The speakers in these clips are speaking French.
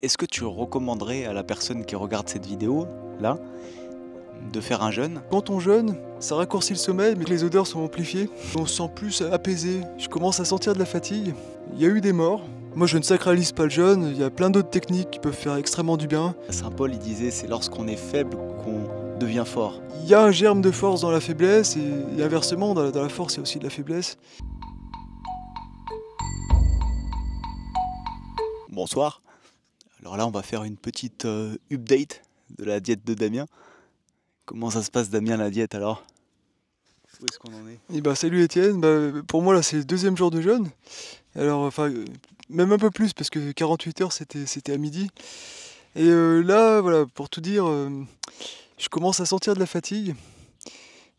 Est-ce que tu recommanderais à la personne qui regarde cette vidéo, là, de faire un jeûne? Quand on jeûne, ça raccourcit le sommeil, mais les odeurs sont amplifiées. On se sent plus apaisé. Je commence à sentir de la fatigue. Il y a eu des morts. Moi, je ne sacralise pas le jeûne. Il y a plein d'autres techniques qui peuvent faire extrêmement du bien. Saint Paul, il disait, c'est lorsqu'on est faible qu'on devient fort. Il y a un germe de force dans la faiblesse, et inversement, dans la force, il y a aussi de la faiblesse. Bonsoir. Alors là, on va faire une petite update de la diète de Damien. Comment ça se passe, Damien, la diète, alors? Où est-ce qu'on en est? Et bah, salut Étienne. Pour moi, là, c'est le deuxième jour de jeûne. Alors, même un peu plus, parce que 48 heures, c'était à midi. Et là, voilà, pour tout dire, je commence à sentir de la fatigue.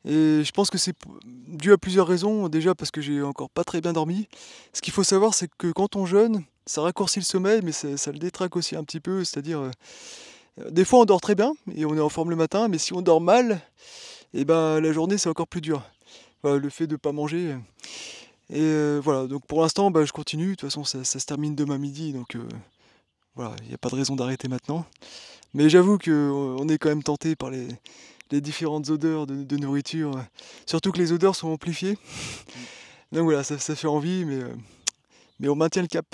Et je pense que c'est dû à plusieurs raisons. Déjà parce que j'ai encore pas très bien dormi. Ce qu'il faut savoir, c'est que quand on jeûne, ça raccourcit le sommeil, mais ça le détraque aussi un petit peu. C'est-à-dire, des fois on dort très bien et on est en forme le matin, mais si on dort mal, et ben la journée c'est encore plus dur. Voilà, le fait de pas manger. Et voilà, donc pour l'instant, bah, je continue. De toute façon, ça se termine demain midi, donc voilà, il n'y a pas de raison d'arrêter maintenant. Mais j'avoue qu'on est quand même tenté par les différentes odeurs de nourriture. Surtout que les odeurs sont amplifiées. Donc voilà, ça fait envie, mais on maintient le cap.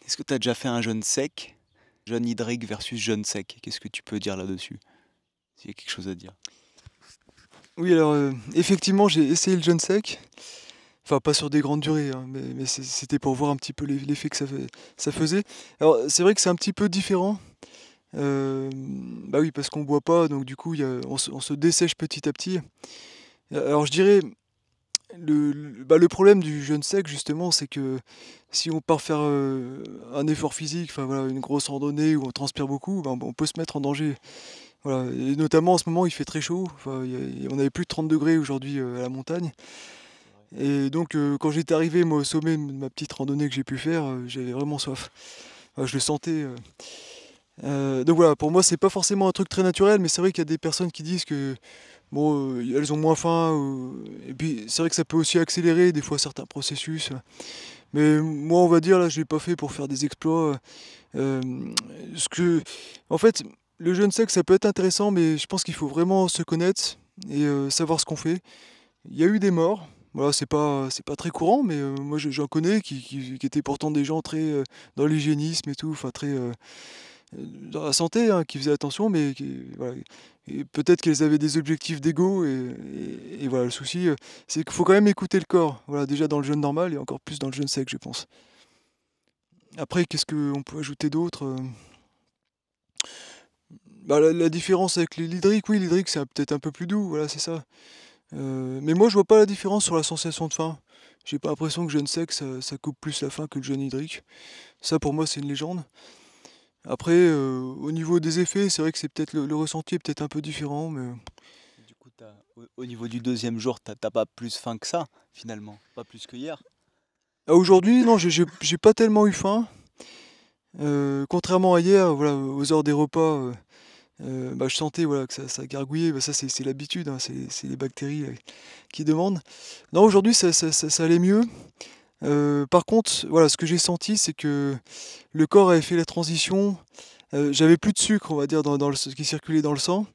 Est-ce que tu as déjà fait un jeûne sec? Jeûne hydrique versus jeûne sec. Qu'est-ce que tu peux dire là-dessus? S'il y a quelque chose à dire. Oui, alors effectivement, j'ai essayé le jeûne sec. Enfin, pas sur des grandes durées, hein, mais c'était pour voir un petit peu l'effet que ça faisait. Alors, c'est vrai que c'est un petit peu différent. Bah oui, parce qu'on boit pas, donc du coup, on se dessèche petit à petit. Alors, je dirais, le problème du jeûne sec, justement, c'est que si on part faire un effort physique, enfin voilà, une grosse randonnée où on transpire beaucoup, ben, on peut se mettre en danger. Voilà. Et notamment en ce moment, il fait très chaud. Enfin, on avait plus de 30 degrés aujourd'hui à la montagne. Et donc, quand j'étais arrivé, moi, au sommet de ma petite randonnée que j'ai pu faire, j'avais vraiment soif. Je le sentais. Donc voilà, pour moi, c'est pas forcément un truc très naturel, mais c'est vrai qu'il y a des personnes qui disent que bon, elles ont moins faim. Et puis, c'est vrai que ça peut aussi accélérer des fois certains processus. Mais moi, on va dire, là, je l'ai pas fait pour faire des exploits. Euh, ce que, en fait, le jeûne sec, ça peut être intéressant, mais je pense qu'il faut vraiment se connaître et savoir ce qu'on fait. Il y a eu des morts. Voilà, c'est pas très courant, mais moi j'en connais qui étaient pourtant des gens très dans l'hygiénisme et tout, enfin très dans la santé, hein, qui faisaient attention, mais voilà, et peut-être qu'elles avaient des objectifs d'ego et voilà, le souci, c'est qu'il faut quand même écouter le corps. Voilà, déjà dans le jeûne normal et encore plus dans le jeûne sec, je pense. Après, qu'est-ce qu'on peut ajouter d'autre? Bah, la différence avec l'hydrique, oui, l'hydrique c'est peut-être un peu plus doux, voilà, c'est ça. Mais moi, je vois pas la différence sur la sensation de faim. J'ai pas l'impression que jeûne sec, ça coupe plus la faim que le jeûne hydrique. Ça, pour moi, c'est une légende. Après, au niveau des effets, c'est vrai que c'est peut-être le ressenti est peut-être un peu différent, mais Du coup, au niveau du deuxième jour, t'as pas plus faim que ça, finalement. Pas plus que hier. Aujourd'hui, non, j'ai pas tellement eu faim. Contrairement à hier, voilà, aux heures des repas, bah, je sentais voilà, que ça gargouillait. Bah, ça, c'est l'habitude, hein, c'est les bactéries qui demandent. Non, aujourd'hui, ça allait mieux. Par contre, voilà, ce que j'ai senti, c'est que le corps avait fait la transition. J'avais plus de sucre, on va dire, ce qui circulait dans le sang.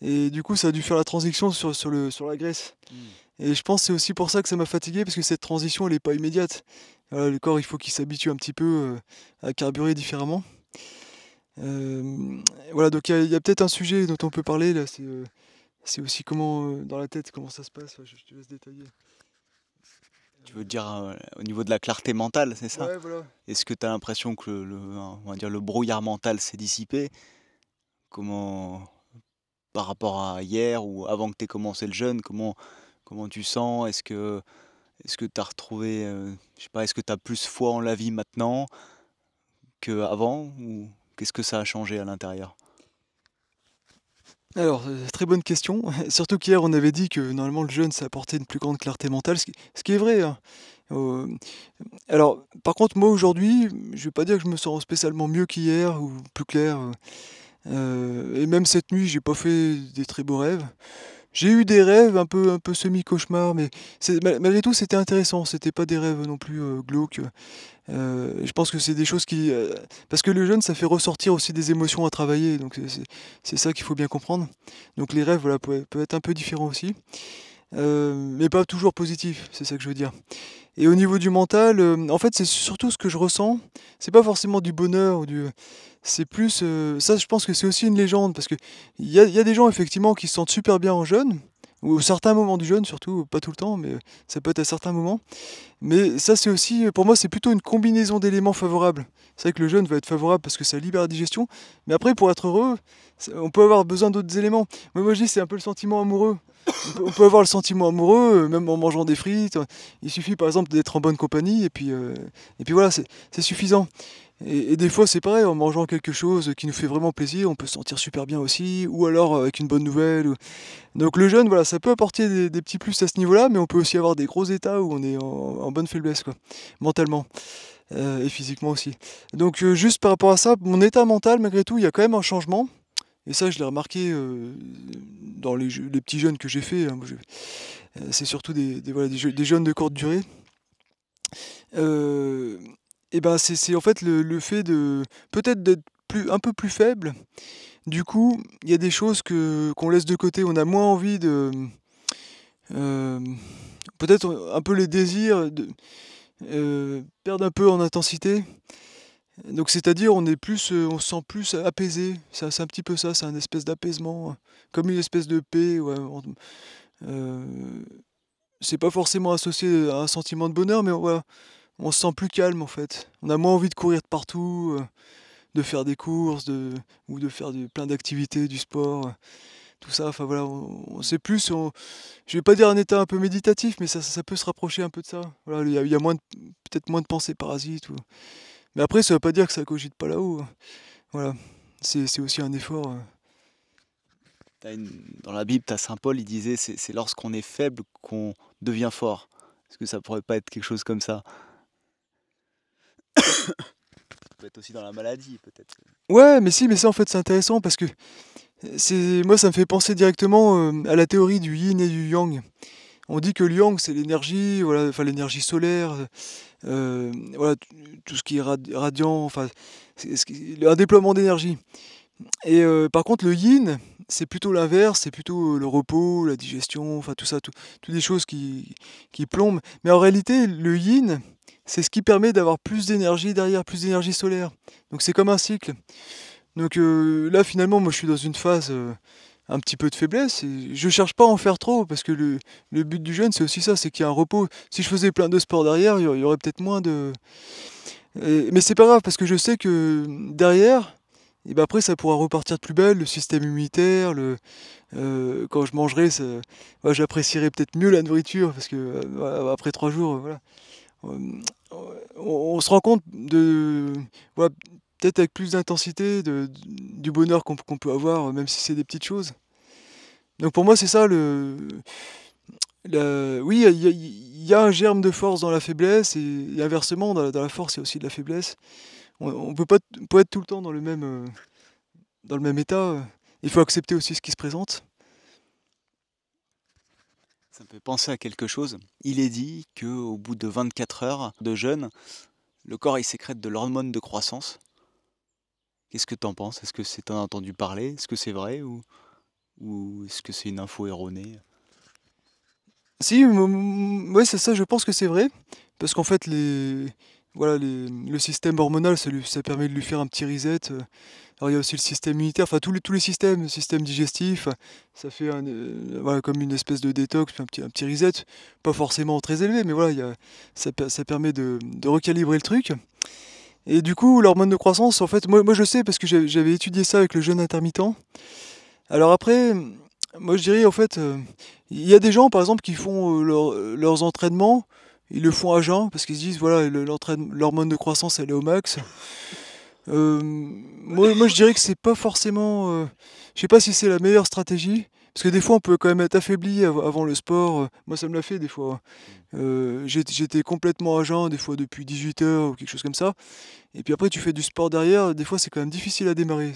Et du coup, ça a dû faire la transition sur la graisse. Hmm. Et je pense que c'est aussi pour ça que ça m'a fatigué, parce que cette transition, elle n'est pas immédiate. Voilà, le corps, il faut qu'il s'habitue un petit peu à carburer différemment. Euh, voilà, donc il y a peut-être un sujet dont on peut parler là, c'est aussi comment, dans la tête, comment ça se passe. Ouais, je te laisse détailler. Tu veux dire au niveau de la clarté mentale, c'est ça? Ouais, voilà. Est-ce que tu as l'impression que on va dire le brouillard mental s'est dissipé? Comment, par rapport à hier ou avant que tu aies commencé le jeûne, comment tu sens? Est-ce que tu as retrouvé, je sais pas, est-ce que tu as plus foi en la vie maintenant qu'avant? Ou qu'est-ce que ça a changé à l'intérieur? Alors, très bonne question. Surtout qu'hier, on avait dit que normalement le jeûne, ça apportait une plus grande clarté mentale, ce qui est vrai, hein. Euh, alors, par contre, moi aujourd'hui, je vais pas dire que je me sens spécialement mieux qu'hier ou plus clair. Et même cette nuit, j'ai pas fait des très beaux rêves. J'ai eu des rêves un peu semi-cauchemars, mais malgré tout, c'était intéressant. C'était pas des rêves non plus glauques. Je pense que c'est des choses qui... parce que le jeûne, ça fait ressortir aussi des émotions à travailler, donc c'est ça qu'il faut bien comprendre. Donc les rêves, voilà, peuvent être un peu différents aussi, mais pas toujours positifs, c'est ça que je veux dire. Et au niveau du mental, en fait, c'est surtout ce que je ressens. C'est pas forcément du bonheur ou du. C'est plus. Ça, je pense que c'est aussi une légende parce que il y a des gens effectivement qui se sentent super bien en jeûne, ou à certains moments du jeûne surtout, pas tout le temps, mais ça peut être à certains moments. Mais ça, c'est aussi, pour moi, c'est plutôt une combinaison d'éléments favorables. C'est vrai que le jeûne va être favorable parce que ça libère la digestion, mais après, pour être heureux, on peut avoir besoin d'autres éléments. Moi, je dis, c'est un peu le sentiment amoureux. On peut avoir le sentiment amoureux, même en mangeant des frites. Il suffit, par exemple, d'être en bonne compagnie, et puis voilà, c'est suffisant. Et des fois, c'est pareil, en mangeant quelque chose qui nous fait vraiment plaisir, on peut se sentir super bien aussi, ou alors avec une bonne nouvelle. Donc le jeûne, voilà, ça peut apporter des petits plus à ce niveau-là, mais on peut aussi avoir des gros états où on est en bonne faiblesse, quoi, mentalement, et physiquement aussi. Donc juste par rapport à ça, mon état mental, malgré tout, il y a quand même un changement. Et ça, je l'ai remarqué dans les petits jeûnes que j'ai fait, hein. C'est surtout voilà, des jeûnes de courte durée. Euh, et ben c'est en fait le fait de peut-être d'être un peu plus faible. Du coup, il y a des choses qu'on laisse de côté. On a moins envie de euh, peut-être un peu les désirs de perdre un peu en intensité. Donc c'est-à-dire on se sent plus apaisé. C'est un petit peu ça, c'est un espèce d'apaisement, comme une espèce de paix. Ouais, euh, c'est pas forcément associé à un sentiment de bonheur, mais voilà, on se sent plus calme en fait. On a moins envie de courir de partout, de faire des courses, ou de faire plein d'activités, du sport, tout ça. Enfin voilà, c'est plus, je vais pas dire un état un peu méditatif, mais ça peut se rapprocher un peu de ça. Voilà, il y a peut-être moins de pensées parasites. Mais après, ça veut pas dire que ça cogite pas là-haut, hein. Voilà, c'est aussi un effort. Dans la Bible, tu as saint Paul, il disait c'est lorsqu'on est faible qu'on devient fort. Est-ce que ça pourrait pas être quelque chose comme ça? Ça peut être aussi dans la maladie, peut-être. Ouais, mais si, mais ça en fait c'est intéressant parce que moi ça me fait penser directement à la théorie du yin et du yang. On dit que le yang c'est l'énergie, voilà, enfin l'énergie solaire, voilà, tout ce qui est radiant, enfin un déploiement d'énergie. Et par contre le yin c'est plutôt l'inverse, c'est plutôt le repos, la digestion, enfin tout ça, toutes des choses qui plombent. Mais en réalité le yin c'est ce qui permet d'avoir plus d'énergie derrière, plus d'énergie solaire. Donc c'est comme un cycle. Donc là, finalement, moi, je suis dans une phase un petit peu de faiblesse. Et je cherche pas à en faire trop, parce que le but du jeûne, c'est aussi ça, c'est qu'il y a un repos. Si je faisais plein de sports derrière, il y aurait peut-être moins de... mais c'est pas grave, parce que je sais que derrière, et ben après, ça pourra repartir de plus belle, le système immunitaire, quand je mangerai, ouais, j'apprécierai peut-être mieux la nourriture, parce que après 3 jours, voilà. Euh, on se rend compte voilà, peut-être avec plus d'intensité du bonheur qu'on peut avoir, même si c'est des petites choses. Donc pour moi, c'est ça oui, il y a un germe de force dans la faiblesse, et inversement, dans la force, il y a aussi de la faiblesse. On peut pas être tout le temps dans le même état. Il faut accepter aussi ce qui se présente. Ça me fait penser à quelque chose. Il est dit qu'au bout de 24 heures de jeûne, le corps il sécrète de l'hormone de croissance. Qu'est-ce que t'en penses? Est-ce que t'en as entendu parler? Est-ce que c'est vrai ou est-ce que c'est une info erronée? Si, ouais, c'est ça, je pense que c'est vrai. Parce qu'en fait, voilà, le système hormonal, ça permet de lui faire un petit reset. Alors il y a aussi le système immunitaire, enfin tous les systèmes, le système digestif, ça fait voilà, comme une espèce de détox, un petit reset, pas forcément très élevé, mais voilà, ça permet de recalibrer le truc. Et du coup, l'hormone de croissance, en fait, moi je sais parce que j'avais étudié ça avec le jeûne intermittent. Alors après, moi je dirais en fait, il y a des gens par exemple qui font leurs entraînements, ils le font à jeun parce qu'ils se disent voilà, l'hormone de croissance elle est au max. Moi, je dirais que c'est pas forcément. Je sais pas si c'est la meilleure stratégie, Parce que des fois, on peut quand même être affaibli avant le sport. Moi, ça me l'a fait des fois, Mmh. hein. J'étais complètement à jeun, des fois depuis 18 h ou quelque chose comme ça. Et puis après, tu fais du sport derrière, des fois, c'est quand même difficile à démarrer.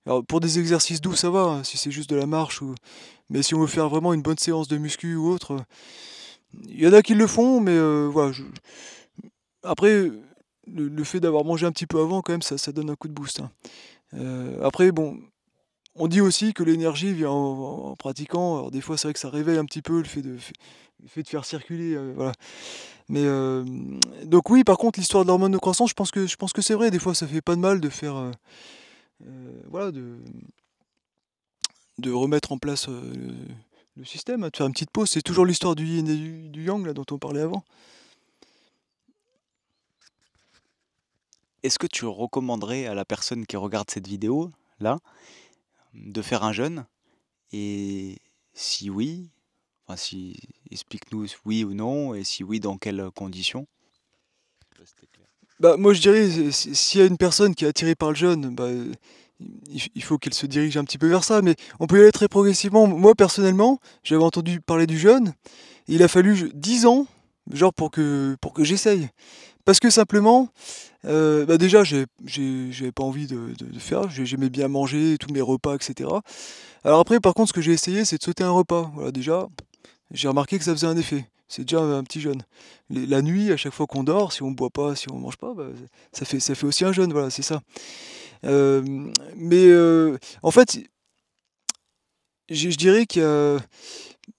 Alors, pour des exercices doux, ça va, hein, si c'est juste de la marche ou mais si on veut faire vraiment une bonne séance de muscu ou autre, il y en a qui le font, mais voilà, après, le fait d'avoir mangé un petit peu avant, quand même, ça donne un coup de boost, hein. Après, bon, on dit aussi que l'énergie vient en pratiquant. Alors des fois, c'est vrai que ça réveille un petit peu le fait de faire circuler, voilà. Mais donc oui, par contre, l'histoire de l'hormone de croissance, je pense que c'est vrai. Des fois, ça fait pas de mal de faire, voilà, de remettre en place, le système, hein, de faire une petite pause. C'est toujours l'histoire du yin et du yang, là, dont on parlait avant. Est-ce que tu recommanderais à la personne qui regarde cette vidéo-là, de faire un jeûne? Et si oui, enfin si explique-nous oui ou non et si oui, dans quelles conditions? Je sais pas si c'était clair. Bah, moi, je dirais, s'il y a une personne qui est attirée par le jeûne, bah, il faut qu'elle se dirige un petit peu vers ça, mais on peut y aller très progressivement. Moi, personnellement, j'avais entendu parler du jeûne. Il a fallu 10 ans, genre pour que j'essaye. Parce que simplement, bah, déjà j'avais pas envie de faire, j'aimais bien manger, tous mes repas et cetera. Alors après par contre ce que j'ai essayé c'est de sauter un repas. Voilà déjà, j'ai remarqué que ça faisait un effet. C'est déjà un petit jeûne. La nuit, à chaque fois qu'on dort, si on boit pas, si on mange pas, bah, ça fait aussi un jeûne, voilà, c'est ça. Mais en fait, je dirais qu'il y a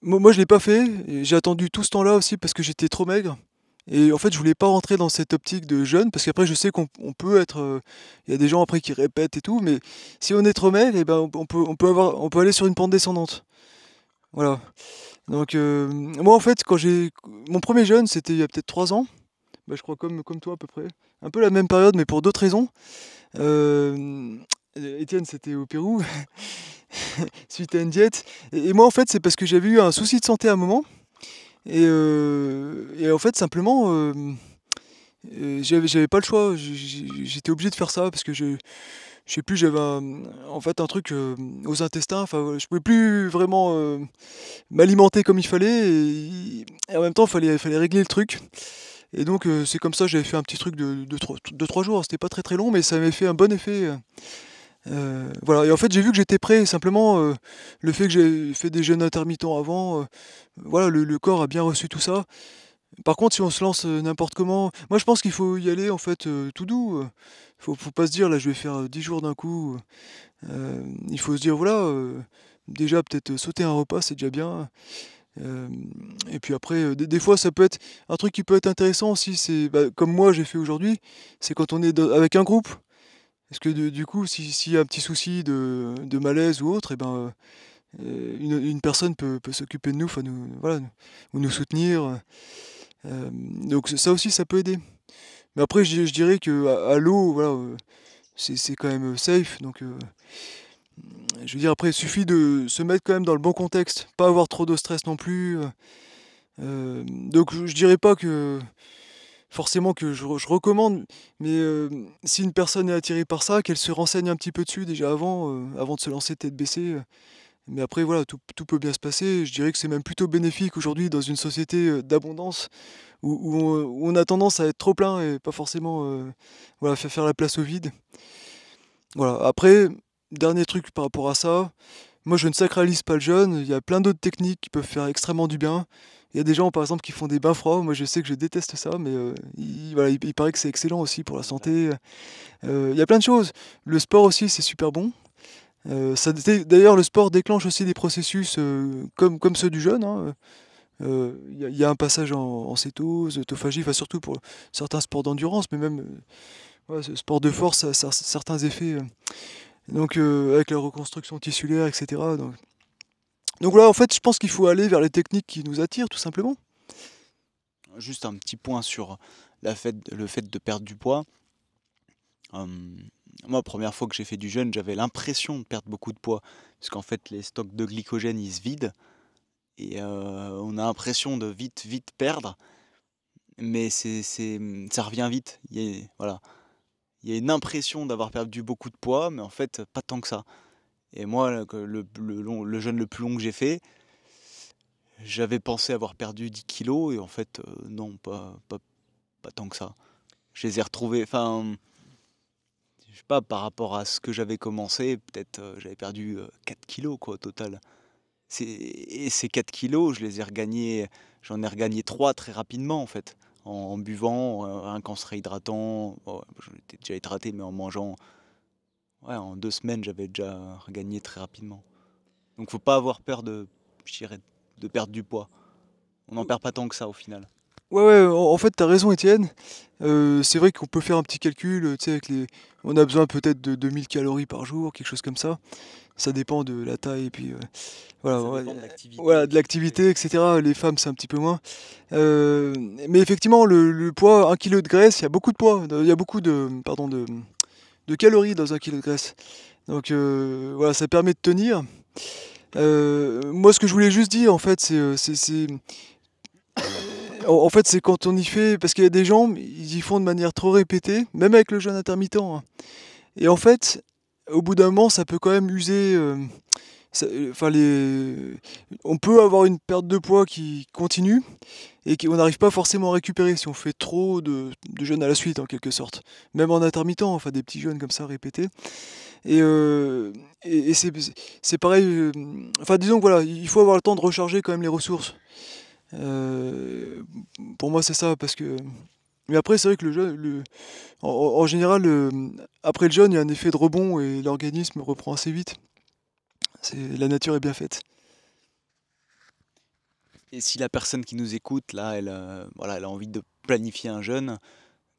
moi je l'ai pas fait, et j'ai attendu tout ce temps-là aussi parce que j'étais trop maigre. Et en fait, je voulais pas rentrer dans cette optique de jeûne, parce qu'après je sais qu'on peut être, il y a des gens après qui répètent et tout, mais si on est trop maigre, et ben on peut aller sur une pente descendante. Voilà. Donc moi en fait quand j'ai mon premier jeûne, c'était il y a peut-être 3 ans, bah, je crois comme toi à peu près. Un peu la même période mais pour d'autres raisons. Hem, Étienne c'était au Pérou suite à une diète et moi en fait c'est parce que j'avais eu un souci de santé à un moment et en fait simplement, j'avais pas le choix. J'étais obligé de faire ça parce que je sais plus, j'avais en fait un truc, aux intestins, enfin, je pouvais plus vraiment, m'alimenter comme il fallait et en même temps, fallait régler le truc et donc c'est comme ça, j'avais fait un petit truc de 3 jours. C'était pas très, très long, mais ça m'avait fait un bon effet, voilà et en fait, j'ai vu que j'étais prêt. Simplement, le fait que j'ai fait des jeûnes intermittents avant, voilà, le corps a bien reçu tout ça. Par contre, si on se lance, n'importe comment, moi je pense qu'il faut y aller en fait, tout doux, faut pas se dire: «Là, je vais faire, 10 jours d'un coup», il faut se dire: «Voilà, déjà peut-être, sauter un repas, c'est déjà bien». Et puis après, des fois ça peut être un truc qui peut être intéressant aussi, c'est, bah, comme moi j'ai fait aujourd'hui, c'est quand on est avec un groupe. Parce que du coup, s'il y a un petit souci de malaise ou autre et ben, une personne peut s'occuper de nous, enfin nous voilà, ou nous soutenir, donc ça aussi ça peut aider. Mais après je dirais qu'à l'eau, voilà, c'est quand même, safe donc je veux dire après il suffit de se mettre quand même dans le bon contexte, pas avoir trop de stress non plus, donc je dirais pas que forcément que je recommande, mais si une personne est attirée par ça, qu'elle se renseigne un petit peu dessus déjà avant de se lancer tête baissée, mais après voilà, tout peut bien se passer. Je dirais que c'est même plutôt bénéfique aujourd'hui dans une société, d'abondance où on a tendance à être trop plein et pas forcément, voilà, faire la place au vide. Voilà, après, dernier truc par rapport à ça, moi je ne sacralise pas le jeûne, il y a plein d'autres techniques qui peuvent faire extrêmement du bien. Il y a des gens par exemple qui font des bains froids, moi je sais que je déteste ça, mais voilà, il paraît que c'est excellent aussi pour la santé. Il y a plein de choses. Le sport aussi c'est super bon. D'ailleurs le sport déclenche aussi des processus comme ceux du jeûne, hein. Il y a un passage en cétose, autophagie, enfin surtout pour certains sports d'endurance, mais même ouais, ce sport de force, ça a certains effets. Donc avec la reconstruction tissulaire, etc. Donc voilà, en fait, je pense qu'il faut aller vers les techniques qui nous attirent, tout simplement. Juste un petit point sur le fait de perdre du poids. Moi, première fois que j'ai fait du jeûne, j'avais l'impression de perdre beaucoup de poids, parce qu'en fait, les stocks de glycogène, ils se vident et on a l'impression de vite, vite perdre, mais ça revient vite. Voilà, il y a une impression d'avoir perdu beaucoup de poids, mais en fait, pas tant que ça Et moi, le jeûne le plus long que j'ai fait, j'avais pensé avoir perdu 10 kilos et en fait, non, pas tant que ça. Je les ai retrouvés, enfin, je sais pas, par rapport à ce que j'avais commencé, peut-être, j'avais perdu, 4 kilogrammes quoi, au total. Et ces 4 kilos, j'en ai regagné 3 très rapidement, en fait, en buvant, rien qu'en se réhydratant. Bon, j'étais déjà hydraté, mais en mangeant, ouais, en 2 semaines, j'avais déjà regagné très rapidement. Donc faut pas avoir peur je dirais, de perdre du poids. On n'en perd pas tant que ça, au final. Ouais, ouais, en fait, t'as raison, Étienne. C'est vrai qu'on peut faire un petit calcul, tu sais, avec les... On a besoin peut-être de 2000 calories par jour, quelque chose comme ça. Ça dépend de la taille et puis voilà, Ça ouais, dépend de l'activité voilà, de aussi qu'on fait. l'activité, etc. Les femmes, c'est un petit peu moins. Euh, mais effectivement, le poids, 1 kilo de graisse, il y a beaucoup de poids, il y a beaucoup de, pardon, de calories dans 1 kilo de graisse. Donc voilà, ça permet de tenir. Moi, ce que je voulais juste dire, en fait, en fait, c'est quand on y fait, parce qu'il y a des gens, ils y font de manière trop répétée, même avec le jeûne intermittent, hein. Et en fait, au bout d'un moment, ça peut quand même user. Enfin, on peut avoir une perte de poids qui continue et qu'on n'arrive pas forcément à récupérer si on fait trop de jeûnes à la suite, en quelque sorte. Même en intermittent, enfin des petits jeûnes comme ça répétés. Et, euh, et c'est pareil. Enfin, disons que voilà, il faut avoir le temps de recharger quand même les ressources. Euh, pour moi, c'est ça, parce que. Mais après, c'est vrai que le jeûne, en général, après le jeûne, il y a un effet de rebond et l'organisme reprend assez vite. La nature est bien faite. Et si la personne qui nous écoute, là, voilà, elle a envie de planifier un jeûne,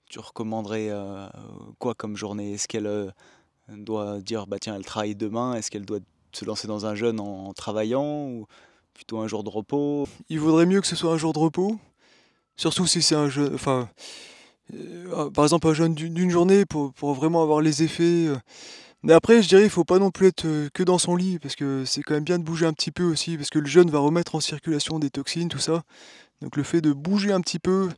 tu recommanderais, quoi comme journée? Est-ce qu'elle, doit dire: «Bah, tiens, elle travaille demain», est-ce qu'elle doit se lancer dans un jeûne en travaillant ou plutôt un jour de repos? Il vaudrait mieux que ce soit un jour de repos, surtout si c'est un jeûne, enfin, par exemple un jeûne d'une journée pour vraiment avoir les effets. Mais après, je dirais, il faut pas non plus être que dans son lit, parce que c'est quand même bien de bouger un petit peu aussi, parce que le jeûne va remettre en circulation des toxines, tout ça. Donc le fait de bouger un petit peu,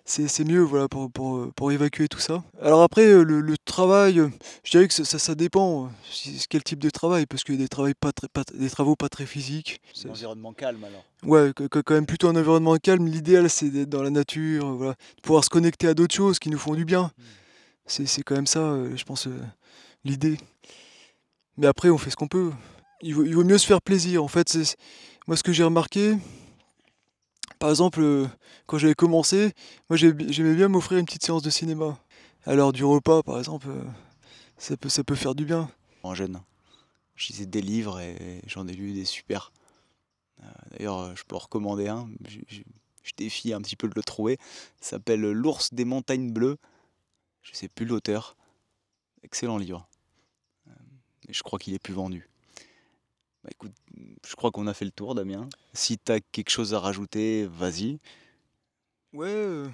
c'est mieux, voilà, pour évacuer tout ça. Alors après, le travail, je dirais que ça dépend, quel type de travail, parce qu'il y a des travaux pas très physiques. Un environnement calme alors? Ouais, quand même plutôt un environnement calme. L'idéal, c'est d'être dans la nature, voilà, de pouvoir se connecter à d'autres choses qui nous font du bien. Mmh. C'est quand même ça, je pense, l'idée. Mais après, on fait ce qu'on peut. Il vaut mieux se faire plaisir. En fait, moi, ce que j'ai remarqué, par exemple, quand j'avais commencé, moi, j'aimais bien m'offrir une petite séance de cinéma. À l'heure du repas, par exemple, ça peut faire du bien. En jeûne. Je lisais des livres et j'en ai lu des super. D'ailleurs, je peux en recommander un, je défie un petit peu de le trouver. Ça s'appelle «L'ours des montagnes bleues». Je sais plus l'auteur. Excellent livre. Et je crois qu'il est plus vendu. Bah, écoute, je crois qu'on a fait le tour, Damien. Si tu as quelque chose à rajouter, vas-y. Ouais,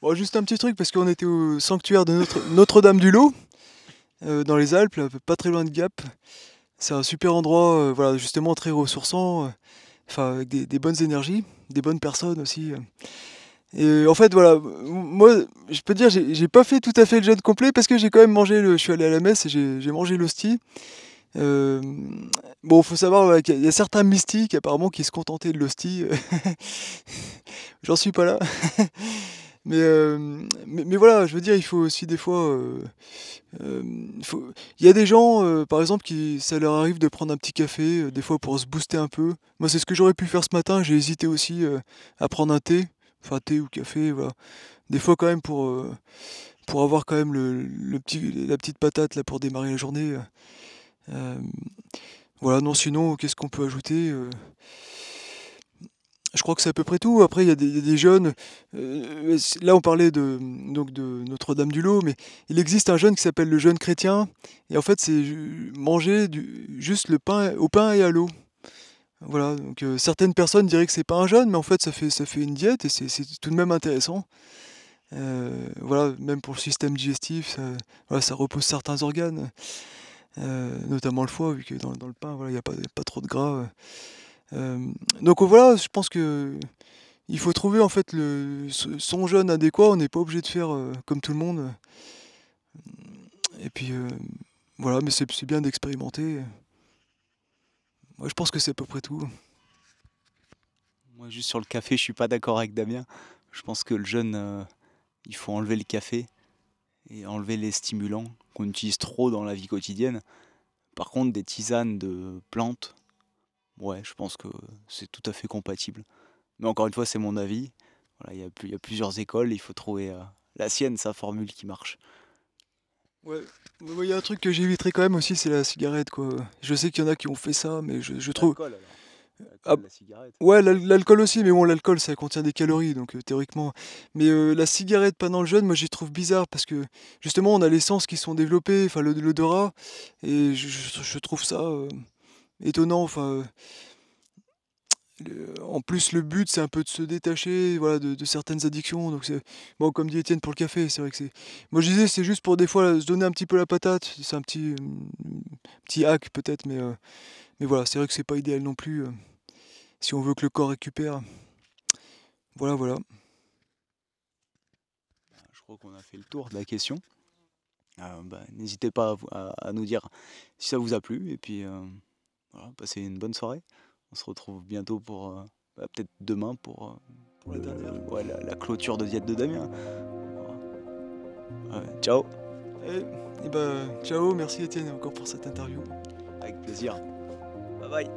bon, juste un petit truc, parce qu'on était au sanctuaire de Notre-Dame du Lot, dans les Alpes, là, pas très loin de Gap. C'est un super endroit, voilà, justement très ressourçant, enfin avec des bonnes énergies, des bonnes personnes aussi. Et en fait, voilà, moi, je peux dire, j'ai pas fait tout à fait le jeûne complet parce que j'ai quand même mangé je suis allé à la messe et j'ai mangé l'hostie. Euh, bon, faut savoir voilà, qu'il y a certains mystiques apparemment qui se contentaient de l'hostie. J'en suis pas là. Mais voilà, je veux dire, il faut aussi des fois. Euh, il y a des gens, par exemple, qui ça leur arrive de prendre un petit café, des fois pour se booster un peu. Moi, c'est ce que j'aurais pu faire ce matin. J'ai hésité aussi à prendre un thé, enfin thé ou café, voilà. Des fois quand même pour avoir quand même la petite patate là pour démarrer la journée. Euh, voilà, non, sinon, qu'est-ce qu'on peut ajouter? Je crois que c'est à peu près tout. Après, il y a des jeunes. Là, on parlait donc de Notre-Dame-du-Lot, mais il existe un jeûne qui s'appelle le jeûne chrétien. Et en fait, c'est manger juste le pain au pain et à l'eau. Voilà. Donc, certaines personnes diraient que c'est pas un jeûne, mais en fait, ça fait une diète et c'est tout de même intéressant. Voilà, même pour le système digestif, voilà, ça repose certains organes, notamment le foie, vu que dans le pain, voilà, il n'y a pas trop de gras. Donc voilà, je pense que il faut trouver en fait son jeûne adéquat. On n'est pas obligé de faire comme tout le monde. Et puis voilà, mais c'est bien d'expérimenter. Ouais, je pense que c'est à peu près tout. Moi, juste sur le café, je suis pas d'accord avec Damien. Je pense que le jeûne, il faut enlever le café et enlever les stimulants qu'on utilise trop dans la vie quotidienne. Par contre, des tisanes de plantes, ouais, je pense que c'est tout à fait compatible. Mais encore une fois, c'est mon avis. Voilà, il y a plusieurs écoles, il faut trouver la sienne, sa formule qui marche. Ouais, il y a un truc que j'éviterai quand même aussi, c'est la cigarette, quoi. Je sais qu'il y en a qui ont fait ça, mais je trouve. L'alcool alors. Ah, L'alcool, la cigarette. ouais, l'alcool aussi, mais bon, l'alcool, ça contient des calories, donc théoriquement. Mais la cigarette pendant le jeûne, moi, j'y trouve bizarre parce que justement, on a les sens qui sont développés, enfin, l'odorat, et je trouve ça étonnant. Enfin, en plus, le but, c'est un peu de se détacher, voilà, de certaines addictions. Donc, c'est bon, comme dit Étienne pour le café, c'est vrai que c'est. Moi, je disais, c'est juste pour des fois se donner un petit peu la patate. C'est un petit hack peut-être, mais voilà, c'est vrai que c'est pas idéal non plus si on veut que le corps récupère. Voilà, voilà. Je crois qu'on a fait le tour de la question. N'hésitez pas à nous dire si ça vous a plu. Et puis, voilà, passez une bonne soirée. On se retrouve bientôt pour, peut-être demain Pour la dernière. ouais, la clôture de diète de Damien. Ouais, ciao, Et bah, ciao, merci Étienne encore pour cette interview. avec plaisir. Bye bye.